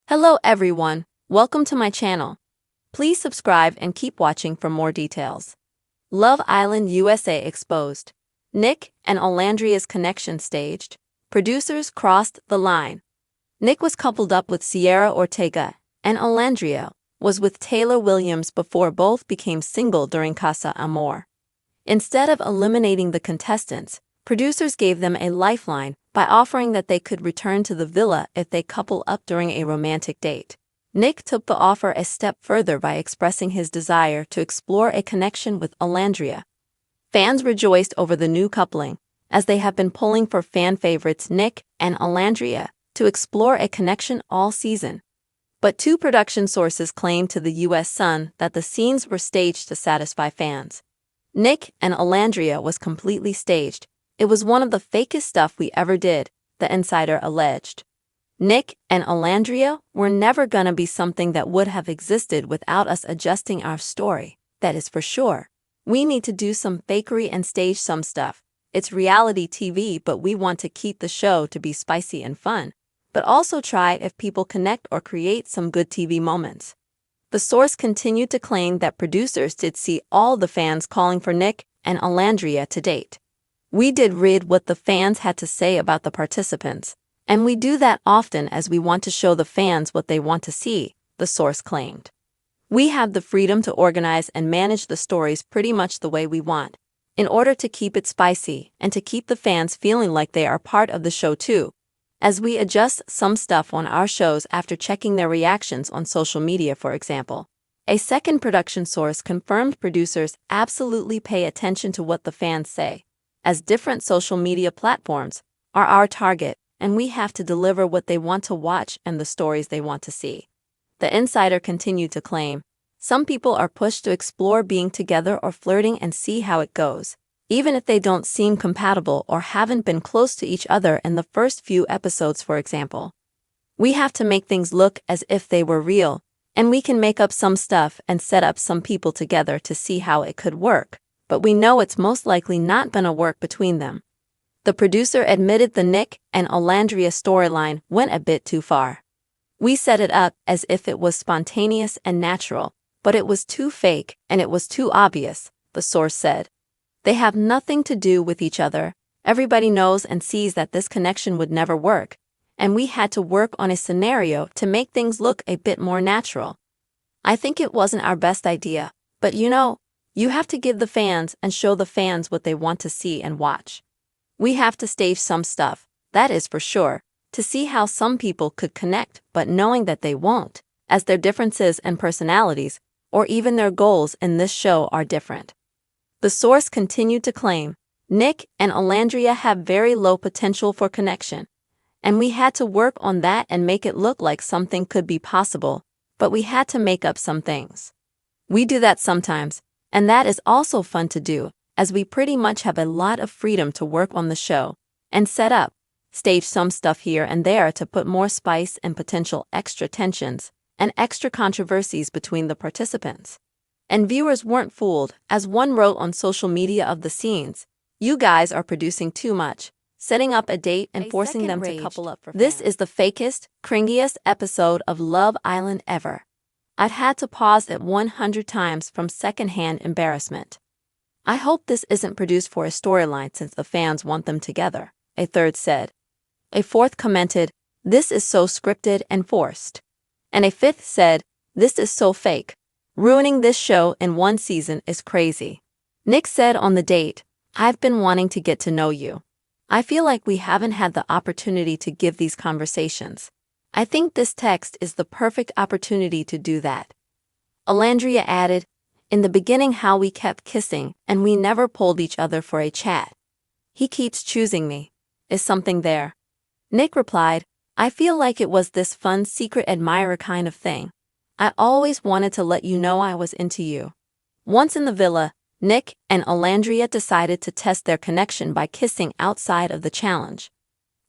Hello everyone, welcome to my channel. Please subscribe and keep watching for more details. Love Island USA exposed. Nick and Olandria's connection staged. Producers crossed the line. Nick was coupled up with Sierra Ortega, and Olandria was with Taylor Williams before both became single during Casa Amor. Instead of eliminating the contestants, producers gave them a lifeline by offering that they could return to the villa if they couple up during a romantic date. Nick took the offer a step further by expressing his desire to explore a connection with Olandria. Fans rejoiced over the new coupling, as they have been pulling for fan favorites Nick and Olandria to explore a connection all season. But two production sources claimed to the U.S. Sun that the scenes were staged to satisfy fans. Nick and Olandria was completely staged. It was one of the fakest stuff we ever did, the insider alleged. Nick and Olandria were never gonna be something that would have existed without us adjusting our story, that is for sure. We need to do some fakery and stage some stuff. It's reality TV, but we want to keep the show to be spicy and fun, but also try if people connect or create some good TV moments. The source continued to claim that producers did see all the fans calling for Nick and Olandria to date. We did read what the fans had to say about the participants, and we do that often as we want to show the fans what they want to see, the source claimed. We have the freedom to organize and manage the stories pretty much the way we want, in order to keep it spicy and to keep the fans feeling like they are part of the show too, as we adjust some stuff on our shows after checking their reactions on social media, for example. A second production source confirmed producers absolutely pay attention to what the fans say, as different social media platforms are our target, and we have to deliver what they want to watch and the stories they want to see. The insider continued to claim, some people are pushed to explore being together or flirting and see how it goes, even if they don't seem compatible or haven't been close to each other in the first few episodes, for example. We have to make things look as if they were real, and we can make up some stuff and set up some people together to see how it could work, but we know it's most likely not gonna work between them. The producer admitted the Nick and Olandria storyline went a bit too far. We set it up as if it was spontaneous and natural, but it was too fake and it was too obvious, the source said. They have nothing to do with each other. Everybody knows and sees that this connection would never work, and we had to work on a scenario to make things look a bit more natural. I think it wasn't our best idea, but you have to give the fans and show the fans what they want to see and watch. We have to stage some stuff, that is for sure, to see how some people could connect, but knowing that they won't, as their differences and personalities, or even their goals in this show are different. The source continued to claim, Nick and Olandria have very low potential for connection, and we had to work on that and make it look like something could be possible, but we had to make up some things. We do that sometimes, and that is also fun to do, as we pretty much have a lot of freedom to work on the show and set up, stage some stuff here and there to put more spice and potential extra tensions and extra controversies between the participants. And viewers weren't fooled, as one wrote on social media of the scenes, you guys are producing too much, setting up a date and forcing them to couple up for fans. This is the fakest, cringiest episode of Love Island ever. I've had to pause it 100 times from secondhand embarrassment. I hope this isn't produced for a storyline since the fans want them together, a third said. A fourth commented, this is so scripted and forced. And a fifth said, this is so fake. Ruining this show in one season is crazy. Nick said on the date, I've been wanting to get to know you. I feel like we haven't had the opportunity to give these conversations. I think this text is the perfect opportunity to do that. Olandria added, in the beginning how we kept kissing and we never pulled each other for a chat. He keeps choosing me. Is something there? Nick replied, I feel like it was this fun secret admirer kind of thing. I always wanted to let you know I was into you. Once in the villa, Nick and Olandria decided to test their connection by kissing outside of the challenge.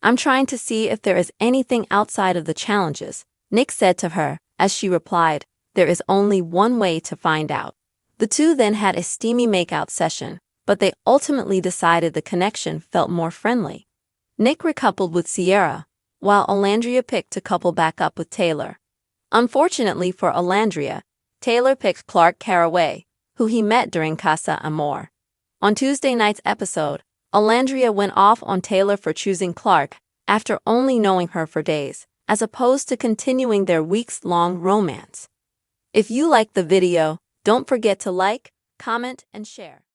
I'm trying to see if there is anything outside of the challenges, Nick said to her, as she replied, there is only one way to find out. The two then had a steamy makeout session, but they ultimately decided the connection felt more friendly. Nick recoupled with Sierra, while Olandria picked to couple back up with Taylor. Unfortunately for Olandria, Taylor picked Clark Caraway, who he met during Casa Amor. On Tuesday night's episode, Olandria went off on Taylor for choosing Clark after only knowing her for days, as opposed to continuing their weeks-long romance. If you liked the video, don't forget to like, comment, and share.